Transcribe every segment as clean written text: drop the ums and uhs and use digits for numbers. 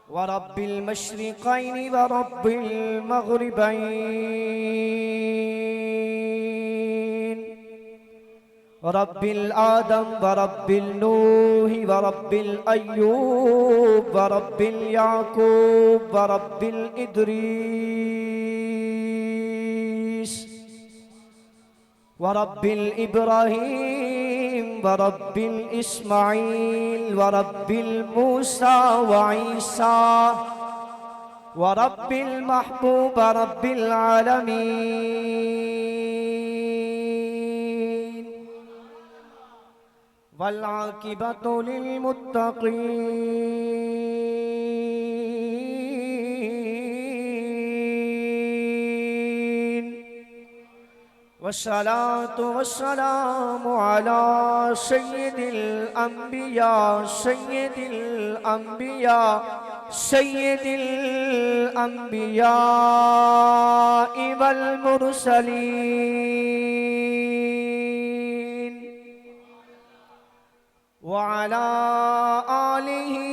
वरब्बिल मशरिक़ैनि वरब्बिल मग़रिबैन रब्बिल आदम वरब्बिल नूह वरब्बिल अय्यूब वरब्बिल याकूब वरब्बिल इद्रीस वरब्बिल इब्राहीम वरब्बिल इस्माईल वरब्बिल मूसा व ईसा वरब्बिल महबूब रब्बिल आलमीन वल आक़िबतु लिल मुत्तक़ीन वस्सलातु वस्सलामु अला सय्यिदिल अंबिया वल मुरसलीन व अला आलिहि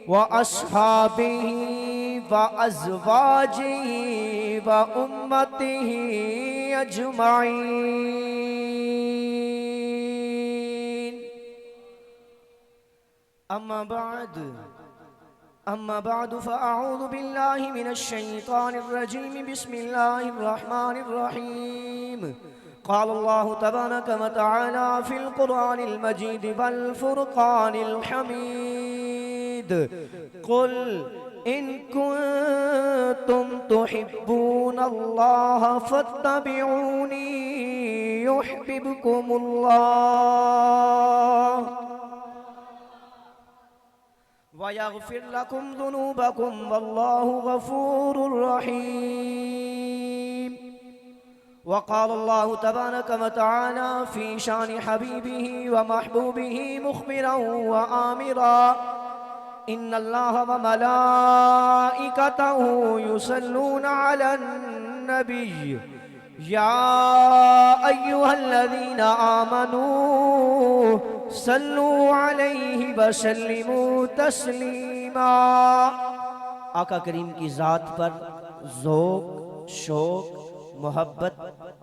व अस्हाबिहि व अज़वाजिहि व उम्मतिहि अजमाइन। अम्मा बाद फ़अऊज़ु बिल्लाहि मिनश शैतानिर रजीम बिस्मिल्लाहिर रहमानिर रहीम। क़ाल अल्लाहु तबारक व तआला फ़िल क़ुरआनिल मजीद वल फ़ुरक़ानिल हमीद क़ुल इन कुन्तुम तुहिब्बूनल्लाह फ़त्तबिऊनी युह्बिबकुमुल्लाह व यग़फ़िर लकुम ज़ुनूबकुम वल्लाहु गफ़ूरुर रहीम। वक़ाल अल्लाहु तबारक व तआला फ़ी शानि हबीबिही व महबूबिही मुख़बिरन व आमिरा इन्नल्लाह व मलाइकतहु युसल्लूना अलन नबी या अय्युहल्लज़ीना आमनू सल्लू अलैहि व सल्लिमू तस्लीमा। आका करीम की ज़ात पर ज़ौक़, शौक़, मोहब्बत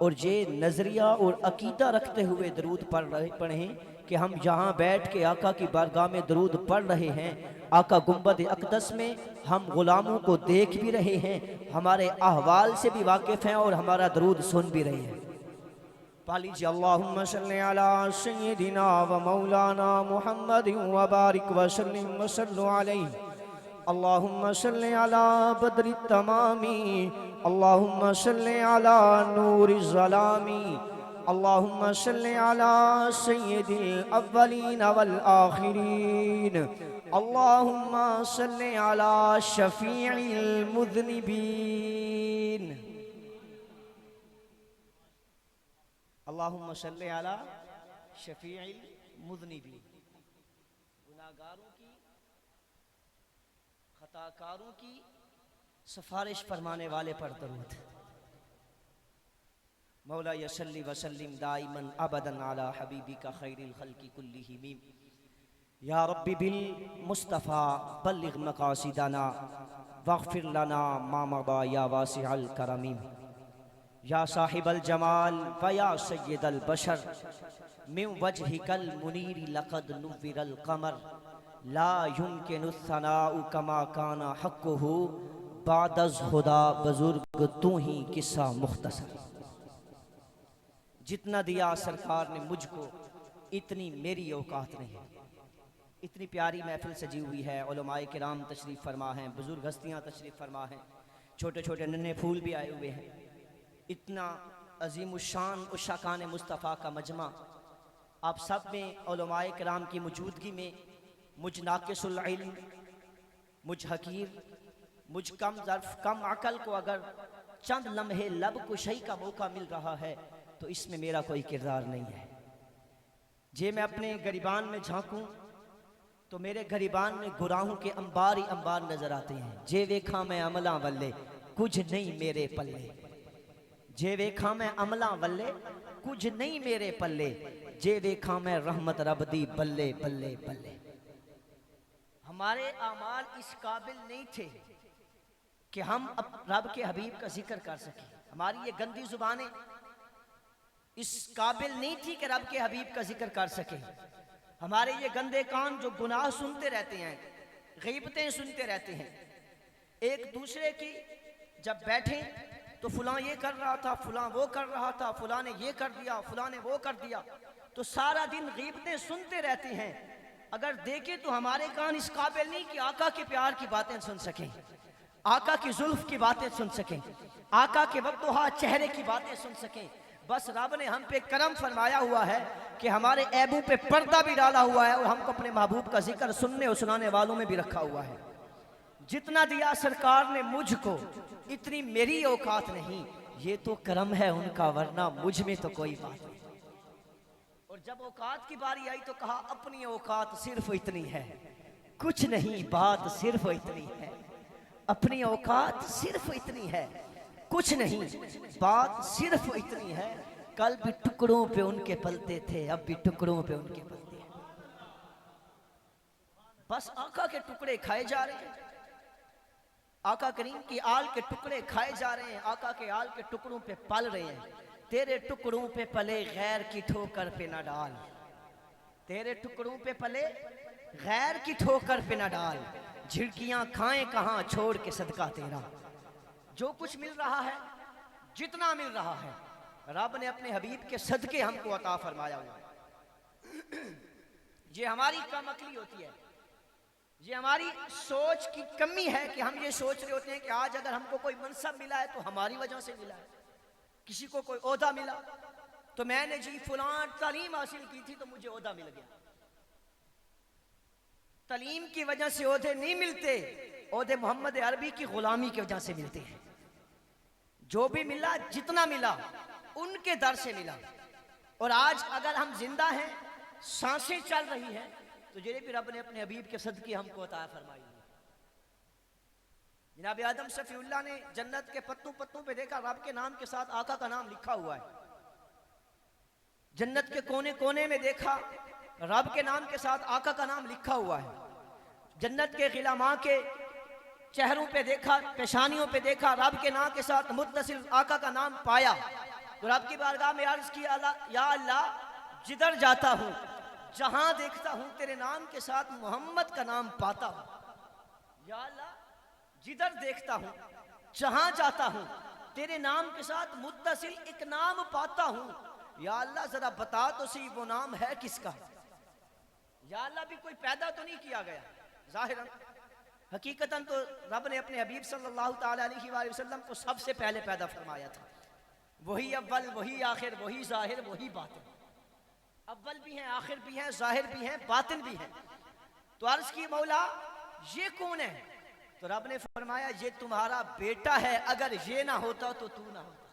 और ये नज़रिया और अकीदा रखते हुए दरूद पढ़ें कि हम यहाँ बैठ के आका की बारगाह में दरूद पढ़ रहे हैं। आका गुंबद अक़दस में हम ग़ुलामों को देख भी रहे हैं, हमारे अहवाल से भी वाकिफ़ हैं और हमारा दरूद सुन भी रहे हैं। पढ़ लीजिए अल्लाहुम्मा सल्लि अला सय्यिदिना व मौलाना मुहम्मदिन व बारिक व सल्लिम व सल्लु अलैहि। अल्लाहुम्मा सल्लि अला बद्रित तमामी अल्लाहुम्मा सल्लि अला नूरिज़ ज़लामी अल्लाहुम्मा सल्लि अला सय्यिदिल अव्वलीन वल आखिरीन अल्लाहुम्मा सल्लि अला शफ़ीइल मुज़निबीन। अल्लाहुम्मा सल्लि अला शफ़ीइल मुज़निबीन। गुनाहगारों की, खताकारों की सिफारिश फरमाने वाले पर दरूद। मौला यसल्ली वसल्लिम दाइमन अबदन अला हबीबिका खैरिल खल्क़ि कुल्लिहिम। या रब्बि बिल मुस्तफ़ा बल्लिग़ मक़ासिदना वग़फ़िर लना मा मदा या वासिअल करमी। या साहिबल जमाल व या सय्यदल बशर मिन वजहिकल मुनीरि लक़द नुव्विरल क़मर ला युमकिनु सनाउ कमा काना हक़्क़ुहु बादज़ हुदा बुज़ुर्ग तू ही किस्सा मुख्तसर। जितना दिया सरकार ने मुझको इतनी मेरी औकात नहीं। इतनी प्यारी महफिल सजी हुई है, उलमाए किराम तशरीफ़ फरमा हैं, बुज़ुर्ग हस्तियाँ तशरीफ़ फरमा हैं, छोटे छोटे नन्हे फूल भी आए हुए हैं। इतना अज़ीमुश्शान उशाकान मुस्तफ़ा का मजमा आप सब में उलमाए किराम की मौजूदगी में मुझ नाक़िसुल इल्म, मुझ हकीर, मुझ कम ज़र्फ़, कम अकल को अगर चंद लम्हे लब कुशई का मौका मिल रहा है तो इसमें मेरा कोई किरदार नहीं है। जे मैं अपने गरीबान में झांकूं तो मेरे गरीबान में गुनाहों के अंबार ही अंबार नजर आते हैं। जे वेखा मैं अमला वल्ले कुछ नहीं मेरे पल्ले। जे वेखा मैं अमला वल्ले कुछ नहीं मेरे पल्ले, जे वेखा मैं रहमत रब दी बल्ले बल्ले बल्ले। हमारे आमाल इस काबिल नहीं थे कि हम रब के हबीब का जिक्र कर सकें। हमारी ये गंदी जुबानें इस काबिल नहीं थी कि रब के हबीब का जिक्र कर सकें। हमारे ये गंदे कान जो गुनाह सुनते रहते हैं, गीबतें सुनते रहते हैं, एक दूसरे की जब बैठे तो फलां ये कर रहा था, फलां वो कर रहा था, फलां ने ये कर दिया, फलां ने वो कर दिया, तो सारा दिन गीबतें सुनते रहते हैं। अगर देखें तो हमारे कान इस काबिल नहीं कि आका के प्यार की बातें सुन सकें, आका की जुल्फ की बातें सुन सकें, आका के वक्तोहा चेहरे की बातें सुन सकें। बस रब ने हम पे करम फरमाया हुआ है कि हमारे ऐबों पे पर्दा भी डाला हुआ है और हमको अपने महबूब का जिक्र सुनने और सुनाने वालों में भी रखा हुआ है। जितना दिया सरकार ने मुझको इतनी मेरी औकात नहीं, ये तो करम है उनका, वरना मुझ में तो कोई बात नहीं। और जब औकात की बारी आई तो कहा अपनी औकात सिर्फ इतनी है, कुछ नहीं बात सिर्फ इतनी है। अपनी औकात सिर्फ इतनी है, कुछ नहीं बात सिर्फ इतनी है। कल भी टुकड़ों पे उनके पलते थे, अब भी टुकड़ों पे उनके पलते हैं। बस आका के टुकड़े खाए जा रहे हैं, आका करीम की आल के टुकड़े खाए जा रहे हैं, आका के आल के टुकड़ों पे पल रहे हैं। तेरे टुकड़ों पे पले गैर की ठोकर पे न डाल, तेरे टुकड़ों पे पले गैर की ठोकर पे न डाल। झिड़कियां खाएं कहां छोड़ के सदका तेरा। जो कुछ मिल रहा है, जितना मिल रहा है, रब ने अपने हबीब के सदके हमको अता फरमाया हुआ है। ये हमारी कम अकली होती है, ये हमारी सोच की कमी है कि हम ये सोच रहे होते हैं कि आज अगर हमको कोई मनसब मिला है तो हमारी वजह से मिला है। किसी को कोई ओहदा मिला तो मैंने जी फलां तालीम हासिल की थी तो मुझे ओहदा मिल गया। तालीम की वजह से ओहदे नहीं मिलते, ओहदे मोहम्मद अरबी की गुलामी की वजह से मिलते हैं। जो भी मिला, जितना मिला, उनके दर से मिला। और आज अगर हम जिंदा हैं, सांसें चल रही हैं, तो ये भी रब ने अपने हबीब के सदके हमको अता फरमाई। जनाब आदम शफीउल्लाह ने जन्नत के पत्तों पत्तों पे देखा रब के नाम के साथ आका का नाम लिखा हुआ है। जन्नत के कोने कोने में देखा रब के नाम के साथ आका का नाम लिखा हुआ है। जन्नत के गिलामा के चेहरों पे देखा, पेशानियों पे देखा रब के नाम के साथ मुत्तसिल आका का नाम पाया। तो रब की बारगाह में अर्ज किया, या अल्लाह जिधर जाता हूँ, जहां देखता हूं तेरे नाम के साथ मोहम्मद का नाम पाता हूं। या अल्लाह जिधर देखता हूं, जहां जाता हूं, तेरे नाम के साथ मुत्तसिल एक नाम पाता हूं। या अल्लाह जरा बता तो सही वो नाम है किसका। या अल्लाह भी कोई पैदा तो नहीं किया गया, जाहिरन हकीकतन तो रब ने अपने हबीब सल्लल्लाहु ताला अलैहि वसल्लम को सबसे पहले पैदा फरमाया था। वही अव्वल, वही आखिर, वही जाहिर, वही बातिन। अव्वल भी हैं, आखिर भी हैं, जाहिर भी हैं, बातिन भी हैं। तो अर्ज की मौला ये कौन है? तो रब ने फरमाया ये तुम्हारा बेटा है, अगर ये ना होता तो तू ना होता।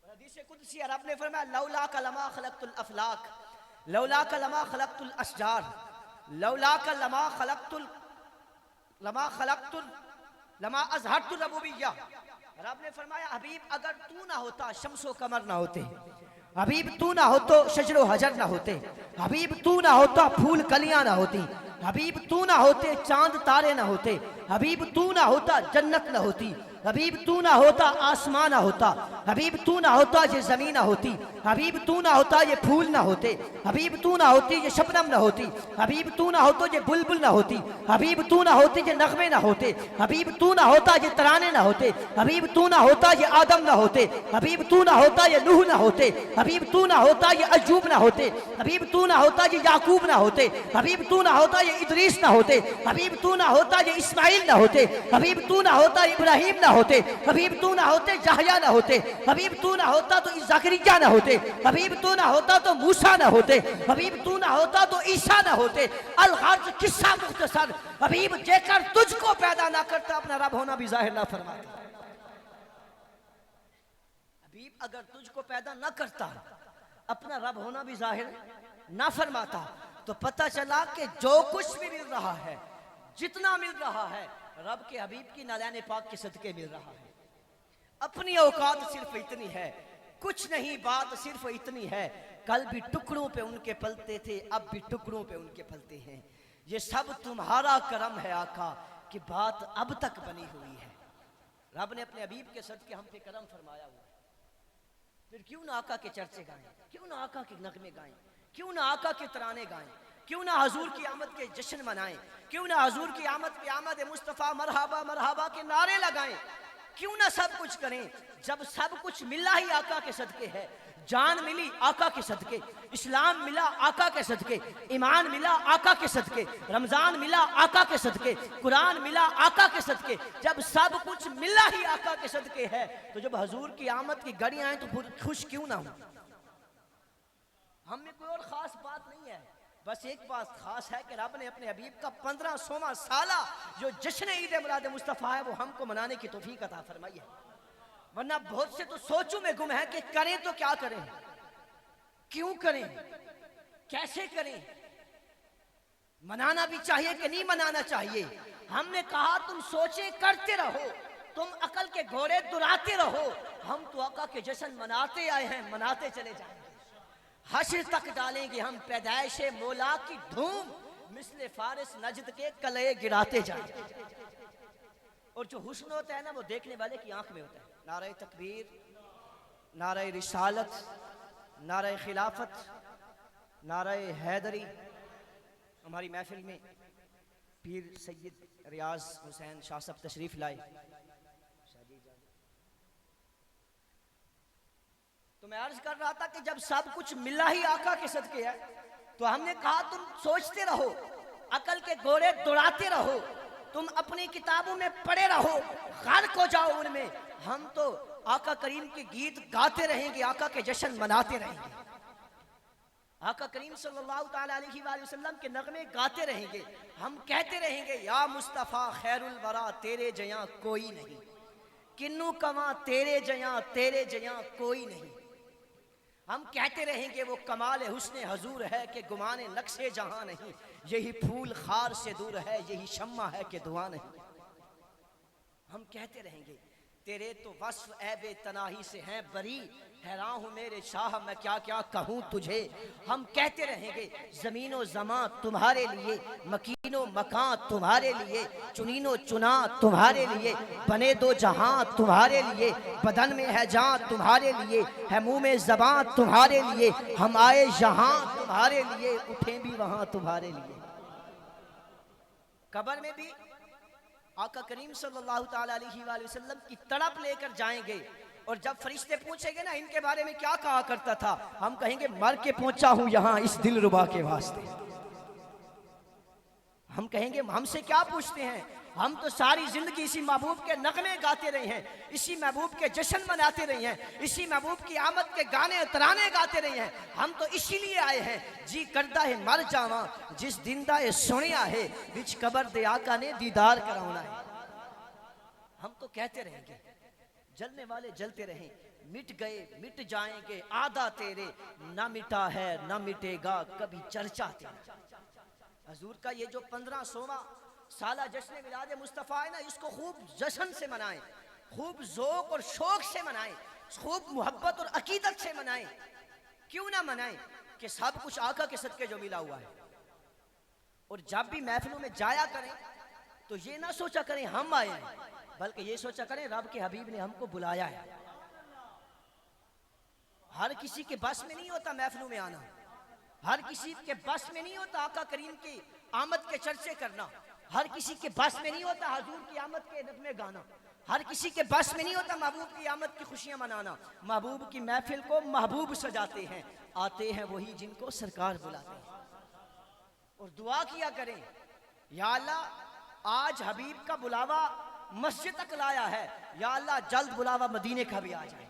हदीस कुदसी रब ने फरमाया लौला कलमा खलक़तुल अफलाक, लौला कलमा खलक़तुल अशजार, लौला कलमा खलक़तुल लमा अज़हरतुर रबूबिय्या। रब ने फरमाया हबीब अगर तू ना होता शम्सो कमर ना होते, हबीब तू ना हो तो शजरो हजर ना होते, हबीब तू ना होता फूल कलियां ना होती, हबीब तू ना होते चांद तारे ना होते, हबीब तू ना होता जन्नत ना होती, हबीब तू ना होता आसमान ना होता, हबीब तू ना होता ये जमीन ना होती, हबीब तू ना होता ये फूल ना होते, हबीब तू ना होती ये शबनम ना होती, हबीब तू ना होता ये बुलबुल ना होती, हबीब तू ना होते ये नगमे ना होते, हबीब तू ना होता ये तराने ना होते, हबीब तू ना होता ये आदम ना होते, हबीब तू ना होता ये नूह ना होते, हबीब तू ना होता ये अय्यूब ना होते, हबीब तू ना होता ये याकूब ना होते, हबीब तू ना होता ये इदरीस ना होते, हबीब तू ना होता ये इस्माइल ना होते, हबीब तू ना होता इब्राहिम ना होते, हबीब तू ना होते याहया ना होते, हबीब तू ना होता तो ज़करिया ना होते, हबीब तू ना होता तो मूसा ना होते, हबीब तू ना होता तो ईसा ना होते। अल-गर्ज़ किस्सा मुख्तसर, हबीब जेकर तुझको पैदा ना करता अपना रब होना भी जाहिर ना फरमाता। हबीब अगर तुझको पैदा ना करता अपना रब होना भी जाहिर ना फरमाता, तो पता चला कि जो कुछ भी मिल रहा है, जितना मिल रहा है, रब के हबीब की नाज़ाने पाक के सदके मिल रहा है। अपनी औकात सिर्फ इतनी है, कुछ नहीं बात सिर्फ इतनी है। कल भी टुकड़ों पे उनके पलते थे, अब भी टुकड़ों पे उनके पलते हैं। ये सब तुम्हारा करम है आका कि बात अब तक बनी हुई है। रब ने अपने हबीब के सदके हम पे करम फरमाया हुआ है। फिर क्यों ना आका के चर्चे गाएं, क्यों ना आका के नगमे गाएं, क्यों ना आका के तराने गाएं, क्यों ना हजूर की आमद के जश्न मनाएं, क्यों ना हजूर की आमद पे आमद मुस्तफ़ा मरहबा मरहबा के नारे लगाएं, क्यों ना सब कुछ करें जब सब कुछ मिला ही आका के सदके है। जान मिली आका के सदके, इस्लाम मिला आका के सदके, ईमान मिला आका के सदके, रमजान मिला आका के सदके, कुरान मिला आका के सदके। जब सब कुछ मिला ही आका के सदके है तो जब हजूर की आमद की घड़ी आए तो खुश क्यों ना हो। हम में कोई और खास बात नहीं है, बस एक बात खास है कि रब ने अपने हबीब का 1500वां साला जो जश्न ईद मिलाद मुस्तफ़ा है वो हमको मनाने की तौफीक अता फरमाई है। वरना बहुत से तो सोचों में गुम है कि करें तो क्या करें, क्यों करें, कैसे करें, मनाना भी चाहिए कि नहीं मनाना चाहिए। हमने कहा तुम सोचे करते रहो, तुम अकल के घोड़े दुराते रहो। हम तो आका के जश्न मनाते आए हैं, मनाते चले जाएंगे। हश्र तक डालेंगे हम पैदाइश मौला की धूम, मिसले फारिस नजद के कलए गिराते जाएंगे। और जो हुस्न होता है ना वो देखने वाले की आंख में होता है। नारे तकबीर, नारे रिसालत, नारे खिलाफत, नारे हैदरी। हमारी महफिल में पीर सैयद रियाज हुसैन शाह साहब तशरीफ लाए। तो मैं अर्ज कर रहा था कि जब सब कुछ मिला ही आका के सदके है तो हमने कहा तुम सोचते रहो, अकल के घोड़े दौड़ाते रहो, तुम अपनी किताबों में पढ़े रहो, गर्क हो जाओ उनमें। हम तो आका करीम के गीत गाते रहेंगे, आका के जश्न मनाते रहेंगे, आका करीम सल्लल्लाहु ताला अलैहि वसल्लम के नगमे गाते रहेंगे। हम कहते रहेंगे या मुस्तफ़ा खैरुल वरा तेरे जया कोई नहीं, किन्नू कमा तेरे जया कोई नहीं। हम कहते रहेंगे वो कमाल हुस्ने हजूर है कि गुमाने नक्शे जहां नहीं, यही फूल खार से दूर है, यही शम्मा है कि धुआं नहीं। हम कहते रहेंगे तेरे तो वस्फ ऐबे तनाही से हैं बरी, हैरान हूँ मेरे शाह मैं क्या क्या कहूँ तुझे। हम कहते रहेंगे ज़मीनो ज़मां तुम्हारे लिए, मकीनो मकान तुम्हारे लिए, चुनीनो चुना तुम्हारे लिए, बने दो जहां तुम्हारे लिए, बदन में है जान तुम्हारे लिए, है मुँह में ज़बान तुम्हारे लिए, हम आए यहाँ तुम्हारे लिए, उठे भी वहाँ तुम्हारे लिए। कब्र में भी आका करीम सल्लल्लाहु ताला अलैहि वसल्लम की तड़प लेकर जाएंगे। और जब फरिश्ते पूछेंगे ना इनके बारे में क्या कहा करता था, हम कहेंगे मर के पहुंचा हूं यहां इस दिलरुबा के वास्ते। हम कहेंगे हमसे क्या पूछते हैं, हम तो सारी जिंदगी इसी महबूब के नगमे गाते रहे हैं, इसी महबूब के जश्न मनाते रहे हैं, इसी महबूब की आमद के गाने तराने गाते रहे हैं। हम तो इसीलिए आए हैं जी करदा है मर जावा जिस दिन दा ये सुनिया है, बिच कबर दे आका ने दीदार कराना है। हम तो कहते रहेंगे जलने वाले जलते रहें, मिट गए मिट जाएंगे आधा तेरे, ना मिटा है ना मिटेगा कभी चर्चा तेरा। हजूर का ये जो 1500वां साला जश्न मिलाद मुस्तफ़ा है ना, इसको खूब जश्न से मनाएं, खूब ज़ौक़ और शौक़ से मनाएं, खूब मोहब्बत और अकीदत से मनाएं। क्यों ना मनाएं कि सब कुछ आका के सदके जो मिला हुआ है। और जब भी महफिलों में जाया करें तो ये ना सोचा करें हम आए हैं, बल्कि ये सोचा करें रब के हबीब ने हमको बुलाया है। हर किसी के बस में नहीं होता महफिलों में आना, हर किसी के बस में नहीं होता आका करीम की आमद के चर्चे करना, हर किसी के बस में नहीं होता हजूर की आमद के नगमे गाना, हर किसी के बस में नहीं होता महबूब की आमद की खुशियां मनाना। महबूब की महफिल को महबूब सजाते हैं, आते हैं वही जिनको सरकार बुलाते हैं। और दुआ किया करें या अल्लाह आज हबीब का बुलावा मस्जिद तक लाया है, या अल्लाह जल्द बुलावा मदीने का भी आ जाए।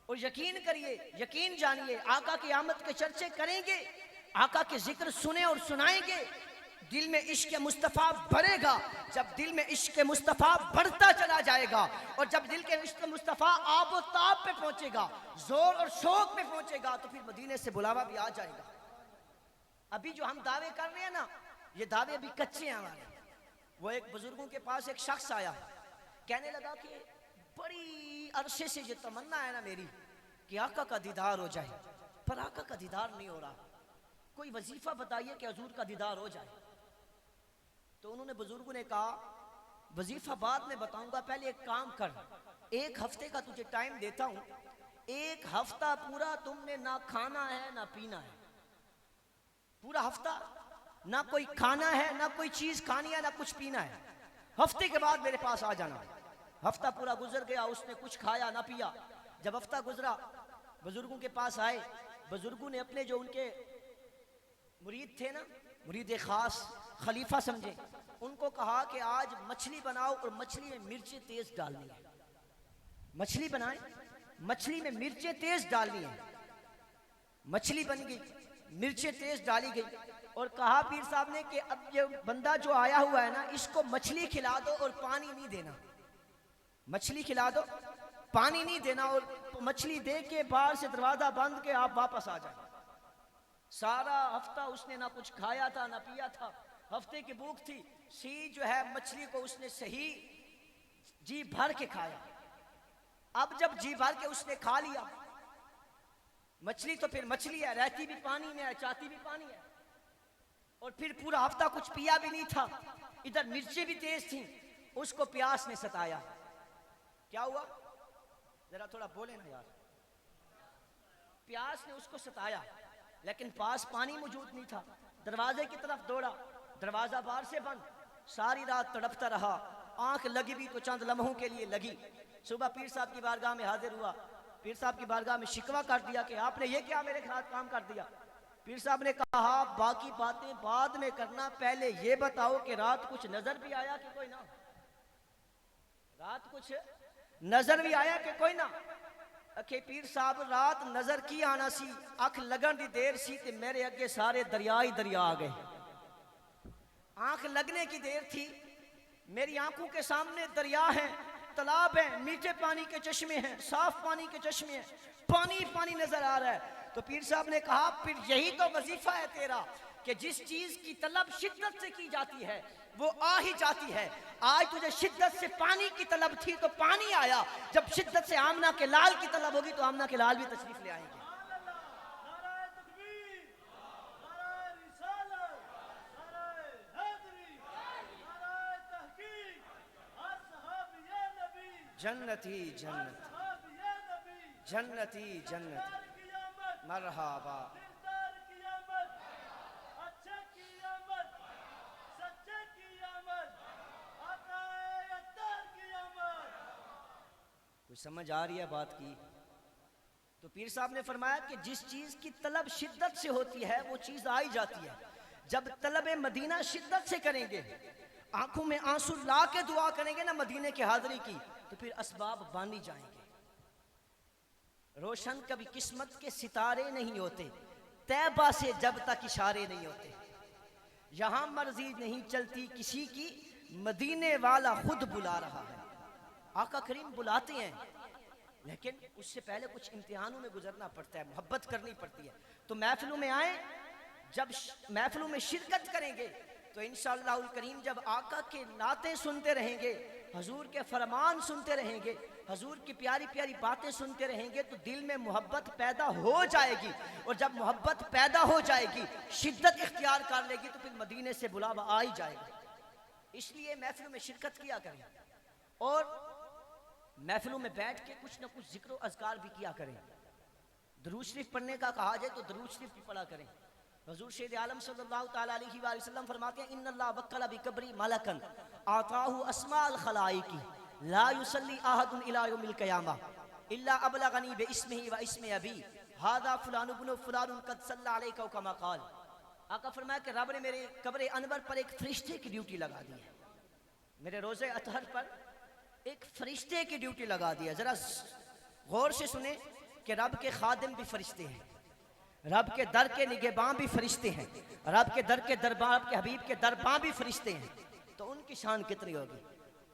और यकीन करिए, यकीन जानिए आका की आमद के चर्चे करेंगे, आका के जिक्र सुने और सुनाएंगे, दिल में इश्क मुस्तफ़ा बढ़ेगा। जब दिल में इश्क मुस्तफ़ा बढ़ता चला जाएगा और जब दिल के इश्क मुस्तफ़ा आब व ताब पे पहुंचेगा, जोर और शौक पे पहुंचेगा, तो फिर मदीने से बुलावा भी आ जाएगा। अभी जो हम दावे कर रहे हैं ना, ये दावे अभी कच्चे हैं हमारे। वो एक बुजुर्गों के पास एक शख्स आया, कहने लगा कि बड़ी अरसे से ये तमन्ना है ना मेरी कि आका का दीदार हो जाए, पर आका का दीदार नहीं हो रहा, कोई वजीफा बताइए कि हजूर का दीदार हो जाए। तो उन्होंने बुजुर्गों ने कहा वजीफा बाद में बताऊंगा, पहले एक काम कर, एक हफ्ते का तुझे टाइम देता हूं, एक हफ्ता पूरा तुमने ना खाना है ना पीना है, पूरा हफ्ता ना कोई खाना है ना कोई चीज खानी है ना कुछ पीना है, हफ्ते के बाद मेरे पास आ जाना। हफ्ता पूरा गुजर गया, उसने कुछ खाया ना पिया। जब हफ्ता गुजरा बुजुर्गों के पास आए, बुजुर्गों ने अपने जो उनके मुरीद थे ना, मुरीद खास खलीफा समझे, उनको कहा कि आज मछली बनाओ और मछली में मिर्चें तेज डालनी है। मछली बनाए, मछली में मिर्चें तेज डालनी है। मछली बन गई, मिर्चें तेज डाली गई और कहा पीर साहब ने कि अब ये बंदा जो आया हुआ है ना, इसको मछली खिला दो और पानी नहीं देना, मछली खिला दो पानी नहीं देना, और मछली दे के बाहर से दरवाजा बंद के आप वापस आ जाए। सारा हफ्ता उसने ना कुछ खाया था ना पिया था, हफ्ते की भूख थी, सी जो है मछली को उसने सही जी भर के खाया। अब जब जी भर के उसने खा लिया, मछली तो फिर मछली है, रहती भी पानी में है, चाहती भी पानी है, और फिर पूरा हफ्ता कुछ पिया भी नहीं था, इधर मिर्चें भी तेज थी, उसको प्यास ने सताया। क्या हुआ, जरा थोड़ा बोले ना यार। प्यास ने उसको सताया, लेकिन पास पानी मौजूद नहीं था। दरवाजे की तरफ दौड़ा, दरवाजा बाहर से बंद, सारी रात तड़पता रहा, आंख लगी भी तो चंद लम्हों के लिए लगी। सुबह पीर साहब की बारगाह में हाजिर हुआ, पीर साहब की बारगाह में शिकवा कर दिया कि आपने ये क्या मेरे खिलाफ काम कर दिया। पीर साहब ने कहा बाकी बातें बाद में करना, पहले ये बताओ कि रात कुछ नजर भी आया कि कोई ना, रात कुछ नजर भी आया कि कोई ना। अखे पीर साहब रात नजर की आना सी, अख लगन दी देर सी ते मेरे अगे सारे दरिया ही दरिया आ गए। आंख लगने की देर थी, मेरी आंखों के सामने दरिया है, तालाब है, मीठे पानी के चश्मे हैं, साफ पानी के चश्मे हैं, पानी पानी नजर आ रहा है। तो पीर साहब ने कहा फिर यही तो वजीफा है तेरा कि जिस चीज की तलब शिद्दत से की जाती है वो आ ही जाती है। आज तुझे शिद्दत से पानी की तलब थी तो पानी आया, जब शिद्दत से आमना के लाल की तलब होगी तो आमना के लाल भी तशरीफ ले आएंगे। जन्नती जन्नत, जन्नती जन्नत, मरहबा। कुछ समझ आ रही है बात की? तो पीर साहब ने फरमाया कि जिस चीज की तलब शिद्दत से होती है वो चीज आ ही जाती है। जब तलब मदीना शिद्दत से करेंगे, आंखों में आंसू ला के दुआ करेंगे ना मदीने की हाजिरी की, तो फिर असबाब बानी जाएंगे। रोशन कभी किस्मत के सितारे नहीं होते, तैबा से जब तक इशारे नहीं होते। यहां मर्जी नहीं चलती किसी की, मदीने वाला खुद बुला रहा है। आका करीम बुलाते हैं, लेकिन उससे पहले कुछ इम्तिहानों में गुजरना पड़ता है, मोहब्बत करनी पड़ती है। तो महफिलों में आए, जब महफिलों में शिरकत करेंगे तो इंशाअल्लाह करीम जब आका के नाते सुनते रहेंगे, हजूर के फरमान सुनते रहेंगे, हजूर की प्यारी प्यारी बातें सुनते रहेंगे, तो दिल में मोहब्बत पैदा हो जाएगी। और जब मोहब्बत पैदा हो जाएगी, शिद्दत इख्तियार कर लेगी, तो फिर मदीने से बुलावा आ ही जाएगा। इसलिए महफिलों में शिरकत किया करें और महफिलों में बैठ के कुछ ना कुछ जिक्र अज़कार भी किया करें। दरूद शरीफ पढ़ने का कहा जाए तो दरूद शरीफ भी पढ़ा करें। हुज़ूर शेर आलम सल्लल्लाहु तआला अलैहि वसल्लम फरमाते हैं इन्नल्लाह वक्कला बिकब्री मलकन आताहु अस्माल खलाइकी ला युसल्ली अहदुन इला यौमिल क़यामा इल्ला अबलगनी बिस्मिही व इस्मि अबी हादा फलान इब्न फलान क़द सल्ला अलैका कमा क़ाल। आका फरमाया कि रब ने मेरे कब्र अनवर पर एक फरिश्ते की ड्यूटी लगा दी है, मेरे रोज़े अतहर पर एक फरिश्ते की ड्यूटी लगा दी है। जरा गौर से सुने कि रब के खादिम भी फरिश्ते हैं, रब के दर के निगहबान भी फरिश्ते हैं, रब के दर के दरबार के हबीब के दरबार भी फरिश्ते हैं। तो उनकी शान कितनी होगी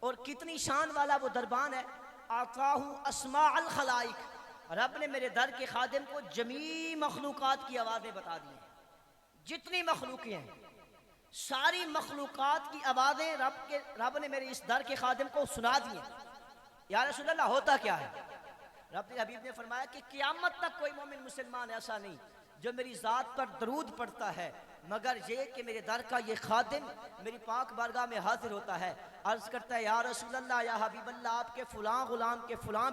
और कितनी शान वाला वो दरबान है। आताहु अस्मा अल खलाइक, रब ने मेरे दर के खादिम को जमी मखलूकात की आवाज़ें बता दी हैं। जितनी मखलूक़ें हैं सारी मखलूकात की आवाज़ें रब ने मेरे इस दर के खादिम को सुना दी हैं। या रसूल अल्लाह होता क्या है? रब्बे हबीब ने फरमाया कि क़यामत तक कोई मोमिन मुसलमान ऐसा नहीं जो मेरी ज़ात पर दरूद पढ़ता है, मगर ये कि मेरे दर का ये खादिम मेरी पाक बारगाह में हाजिर होता है, अर्ज़ करता है या रसूल अल्लाह या हबीब अल्लाह, आपके फ़लाँ ग़ुलाम के फ़लाँ